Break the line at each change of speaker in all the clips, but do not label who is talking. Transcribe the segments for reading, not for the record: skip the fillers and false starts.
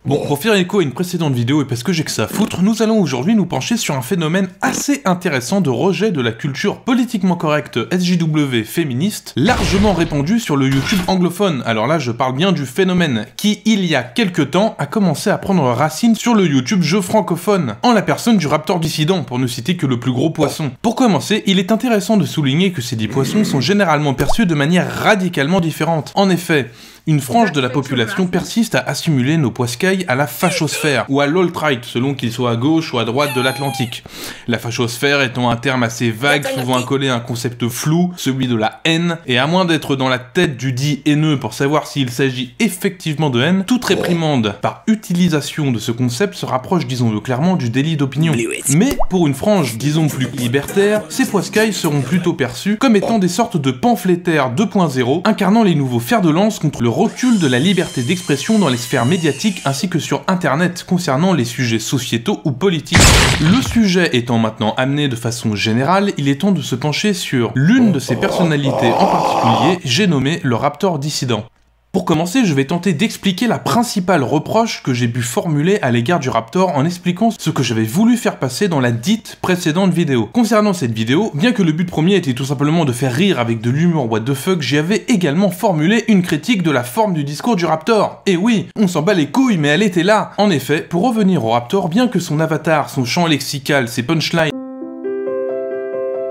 Bon, pour faire écho à une précédente vidéo et parce que j'ai que ça à foutre, nous allons aujourd'hui nous pencher sur un phénomène assez intéressant de rejet de la culture politiquement correcte SJW féministe, largement répandu sur le YouTube anglophone. Alors là, je parle bien du phénomène qui, il y a quelques temps, a commencé à prendre racine sur le YouTube jeu francophone, en la personne du Raptor dissident, pour ne citer que le plus gros poisson. Pour commencer, il est intéressant de souligner que ces 10 poissons sont généralement perçus de manière radicalement différente. En effet, une frange de la population persiste à assimiler nos poiscailles à la fachosphère, ou à l'alt-right, selon qu'ils soient à gauche ou à droite de l'Atlantique. La fachosphère étant un terme assez vague, souvent accolé à un concept flou, celui de la haine, et à moins d'être dans la tête du dit haineux pour savoir s'il s'agit effectivement de haine, toute réprimande par utilisation de ce concept se rapproche, disons-le clairement, du délit d'opinion. Mais, pour une frange, disons plus libertaire, ces poiscailles seront plutôt perçus comme étant des sortes de pamphlétaires 2.0, incarnant les nouveaux fers de lance contre le recul de la liberté d'expression dans les sphères médiatiques ainsi que sur internet concernant les sujets sociétaux ou politiques. Le sujet étant maintenant amené de façon générale, il est temps de se pencher sur l'une de ces personnalités en particulier, j'ai nommé le Raptor dissident. Pour commencer, je vais tenter d'expliquer la principale reproche que j'ai pu formuler à l'égard du Raptor en expliquant ce que j'avais voulu faire passer dans la dite précédente vidéo. Concernant cette vidéo, bien que le but premier était tout simplement de faire rire avec de l'humour what the fuck, j'y avais également formulé une critique de la forme du discours du Raptor. Et oui, on s'en bat les couilles, mais elle était là. En effet, pour revenir au Raptor, bien que son avatar, son champ lexical, ses punchlines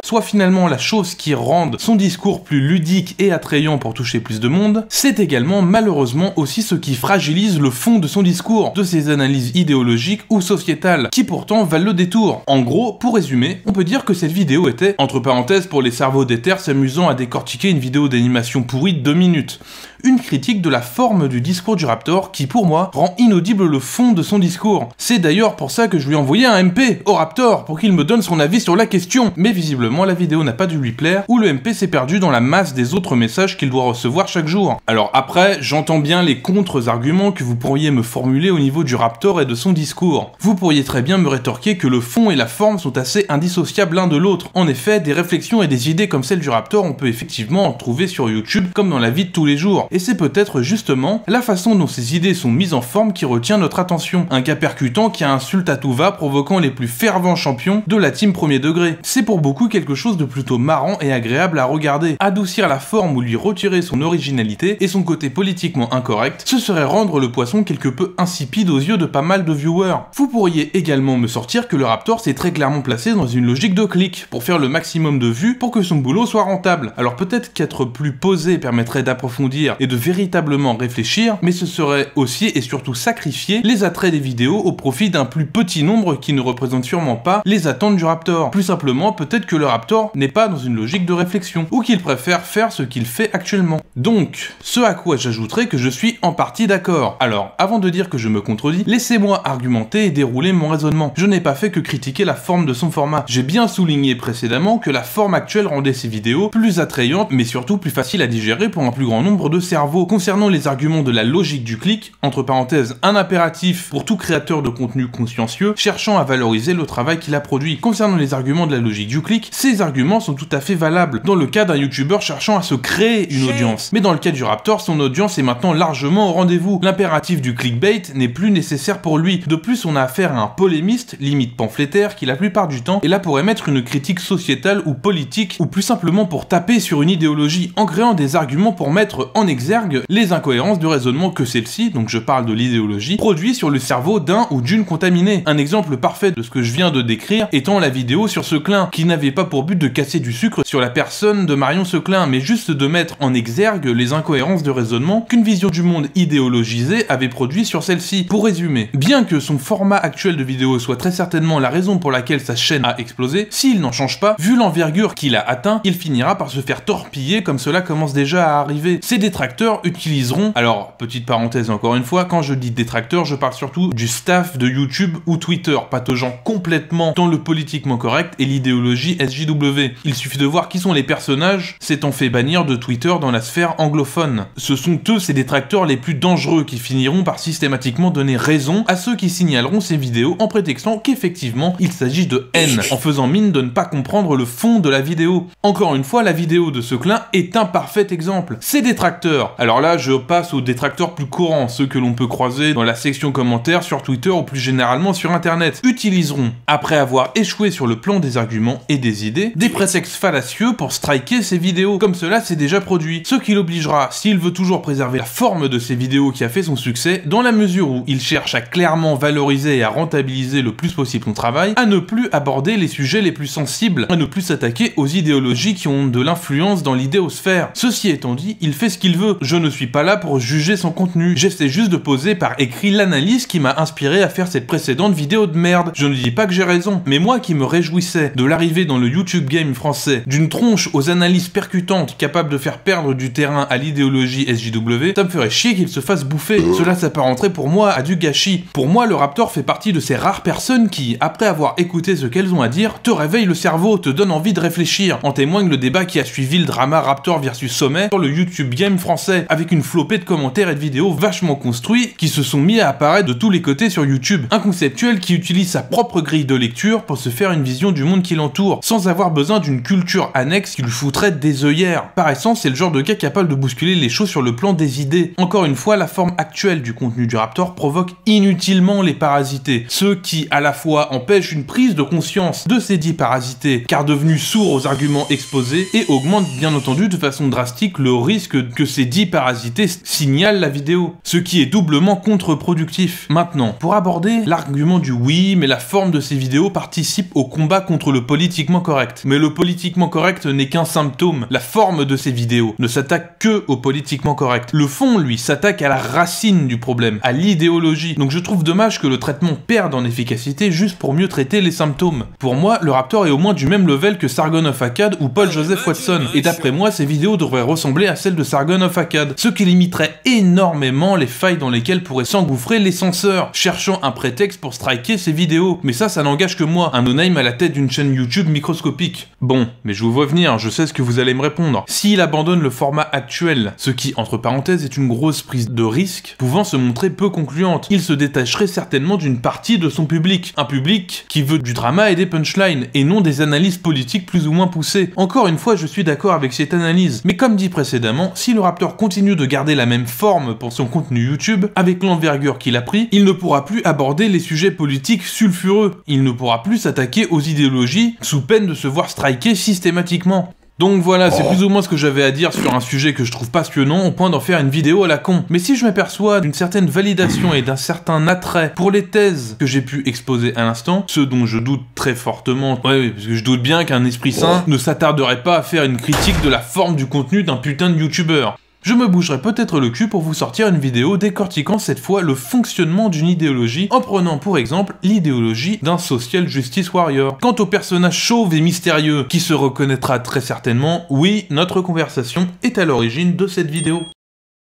soit finalement la chose qui rende son discours plus ludique et attrayant pour toucher plus de monde, c'est également malheureusement aussi ce qui fragilise le fond de son discours, de ses analyses idéologiques ou sociétales, qui pourtant valent le détour. En gros, pour résumer, on peut dire que cette vidéo était, entre parenthèses pour les cerveaux déter s'amusant à décortiquer une vidéo d'animation pourrie de 2 minutes, une critique de la forme du discours du Raptor qui, pour moi, rend inaudible le fond de son discours. C'est d'ailleurs pour ça que je lui ai envoyé un MP au Raptor pour qu'il me donne son avis sur la question, mais visiblement la vidéo n'a pas dû lui plaire, ou le MP s'est perdu dans la masse des autres messages qu'il doit recevoir chaque jour. Alors après, j'entends bien les contre-arguments que vous pourriez me formuler au niveau du Raptor et de son discours. Vous pourriez très bien me rétorquer que le fond et la forme sont assez indissociables l'un de l'autre. En effet, des réflexions et des idées comme celle du Raptor, on peut effectivement en trouver sur YouTube comme dans la vie de tous les jours. Et c'est peut-être justement la façon dont ces idées sont mises en forme qui retient notre attention. Un cas percutant qui insulte à tout va, provoquant les plus fervents champions de la team premier degré. C'est pour beaucoup quelque chose de plutôt marrant et agréable à regarder. Adoucir la forme ou lui retirer son originalité et son côté politiquement incorrect, ce serait rendre le poisson quelque peu insipide aux yeux de pas mal de viewers. Vous pourriez également me sortir que le Raptor s'est très clairement placé dans une logique de clic, pour faire le maximum de vues pour que son boulot soit rentable. Alors peut-être qu'être plus posé permettrait d'approfondir et de véritablement réfléchir, mais ce serait aussi et surtout sacrifier les attraits des vidéos au profit d'un plus petit nombre qui ne représente sûrement pas les attentes du Raptor. Plus simplement, peut-être que le Raptor n'est pas dans une logique de réflexion, ou qu'il préfère faire ce qu'il fait actuellement. Donc, ce à quoi j'ajouterai que je suis en partie d'accord. Alors, avant de dire que je me contredis, laissez-moi argumenter et dérouler mon raisonnement. Je n'ai pas fait que critiquer la forme de son format. J'ai bien souligné précédemment que la forme actuelle rendait ces vidéos plus attrayantes, mais surtout plus faciles à digérer pour un plus grand nombre de cerveaux. Concernant les arguments de la logique du clic, entre parenthèses, un impératif pour tout créateur de contenu consciencieux cherchant à valoriser le travail qu'il a produit. Concernant les arguments de la logique du clic, ces arguments sont tout à fait valables dans le cas d'un youtubeur cherchant à se créer une audience. Mais dans le cas du Raptor, son audience est maintenant largement au rendez-vous. L'impératif du clickbait n'est plus nécessaire pour lui. De plus, on a affaire à un polémiste, limite pamphlétaire, qui la plupart du temps est là pour émettre une critique sociétale ou politique, ou plus simplement pour taper sur une idéologie en créant des arguments pour mettre en exergue les incohérences de raisonnement que celle-ci, donc je parle de l'idéologie, produit sur le cerveau d'un ou d'une contaminée. Un exemple parfait de ce que je viens de décrire étant la vidéo sur Seclin, qui n'avait pas pour but de casser du sucre sur la personne de Marion Seclin, mais juste de mettre en exergue les incohérences de raisonnement qu'une vision du monde idéologisée avait produit sur celle-ci. Pour résumer, bien que son format actuel de vidéo soit très certainement la raison pour laquelle sa chaîne a explosé, s'il n'en change pas, vu l'envergure qu'il a atteint, il finira par se faire torpiller comme cela commence déjà à arriver. Ses détracteurs utiliseront, alors petite parenthèse encore une fois, quand je dis détracteurs, je parle surtout du staff de YouTube ou Twitter, pataugeant complètement dans le politiquement correct et l'idéologie SJW. Il suffit de voir qui sont les personnages s'étant fait bannir de Twitter dans la sphère anglophone. Ce sont eux ces détracteurs les plus dangereux qui finiront par systématiquement donner raison à ceux qui signaleront ces vidéos en prétextant qu'effectivement il s'agit de haine, en faisant mine de ne pas comprendre le fond de la vidéo. Encore une fois, la vidéo de Seclin est un parfait exemple. Ces détracteurs Twitter. Alors là, je passe aux détracteurs plus courants, ceux que l'on peut croiser dans la section commentaires sur Twitter ou plus généralement sur Internet, utiliseront, après avoir échoué sur le plan des arguments et des idées, des prétextes fallacieux pour striker ses vidéos, comme cela s'est déjà produit. Ce qui l'obligera, s'il veut toujours préserver la forme de ses vidéos qui a fait son succès, dans la mesure où il cherche à clairement valoriser et à rentabiliser le plus possible son travail, à ne plus aborder les sujets les plus sensibles, à ne plus s'attaquer aux idéologies qui ont de l'influence dans l'idéosphère. Ceci étant dit, il fait ce qu'il veut. Je ne suis pas là pour juger son contenu. J'essaie juste de poser par écrit l'analyse qui m'a inspiré à faire cette précédente vidéo de merde. Je ne dis pas que j'ai raison, mais moi qui me réjouissais de l'arrivée dans le YouTube game français d'une tronche aux analyses percutantes capable de faire perdre du terrain à l'idéologie SJW, ça me ferait chier qu'il se fasse bouffer. Cela s'apparenterait pour moi à du gâchis. Pour moi, le Raptor fait partie de ces rares personnes qui, après avoir écouté ce qu'elles ont à dire, te réveillent le cerveau, te donnent envie de réfléchir. En témoigne le débat qui a suivi le drama Raptor versus Sommet sur le YouTube game français, avec une flopée de commentaires et de vidéos vachement construits qui se sont mis à apparaître de tous les côtés sur YouTube. Un conceptuel qui utilise sa propre grille de lecture pour se faire une vision du monde qui l'entoure, sans avoir besoin d'une culture annexe qui lui foutrait des œillères. Par essence, c'est le genre de gars capable de bousculer les choses sur le plan des idées. Encore une fois, la forme actuelle du contenu du Raptor provoque inutilement les parasités, ceux qui, à la fois, empêchent une prise de conscience de ces dits parasités, car devenus sourds aux arguments exposés, et augmentent bien entendu de façon drastique le risque que ces dits parasités signalent la vidéo, ce qui est doublement contre-productif. Maintenant, pour aborder l'argument du oui, mais la forme de ces vidéos participe au combat contre le politiquement correct. Mais le politiquement correct n'est qu'un symptôme. La forme de ces vidéos ne s'attaque que au politiquement correct. Le fond, lui, s'attaque à la racine du problème, à l'idéologie. Donc je trouve dommage que le traitement perde en efficacité juste pour mieux traiter les symptômes. Pour moi, le Raptor est au moins du même level que Sargon of Akkad ou Paul Joseph Watson, et d'après moi, ces vidéos devraient ressembler à celles de Sargon of Akkad, ce qui limiterait énormément les failles dans lesquelles pourraient s'engouffrer les censeurs, cherchant un prétexte pour striker ces vidéos. Mais ça n'engage que moi, un no-name à la tête d'une chaîne YouTube microscopique. Bon, mais je vous vois venir, je sais ce que vous allez me répondre. S'il abandonne le format actuel, ce qui, entre parenthèses, est une grosse prise de risque, pouvant se montrer peu concluante, il se détacherait certainement d'une partie de son public. Un public qui veut du drama et des punchlines, et non des analyses politiques plus ou moins poussées. Encore une fois, je suis d'accord avec cette analyse, mais comme dit précédemment, si le Raptor continue de garder la même forme pour son contenu YouTube, avec l'envergure qu'il a pris, il ne pourra plus aborder les sujets politiques sulfureux. Il ne pourra plus s'attaquer aux idéologies, sous peine de se voir striker systématiquement. Donc voilà, c'est plus ou moins ce que j'avais à dire sur un sujet que je trouve passionnant, au point d'en faire une vidéo à la con. Mais si je m'aperçois d'une certaine validation et d'un certain attrait pour les thèses que j'ai pu exposer à l'instant, ce dont je doute très fortement, ouais, parce que je doute bien qu'un esprit sain ne s'attarderait pas à faire une critique de la forme du contenu d'un putain de youtubeur. Je me bougerai peut-être le cul pour vous sortir une vidéo décortiquant cette fois le fonctionnement d'une idéologie en prenant pour exemple l'idéologie d'un social justice warrior. Quant au personnage chauve et mystérieux qui se reconnaîtra très certainement, oui, notre conversation est à l'origine de cette vidéo.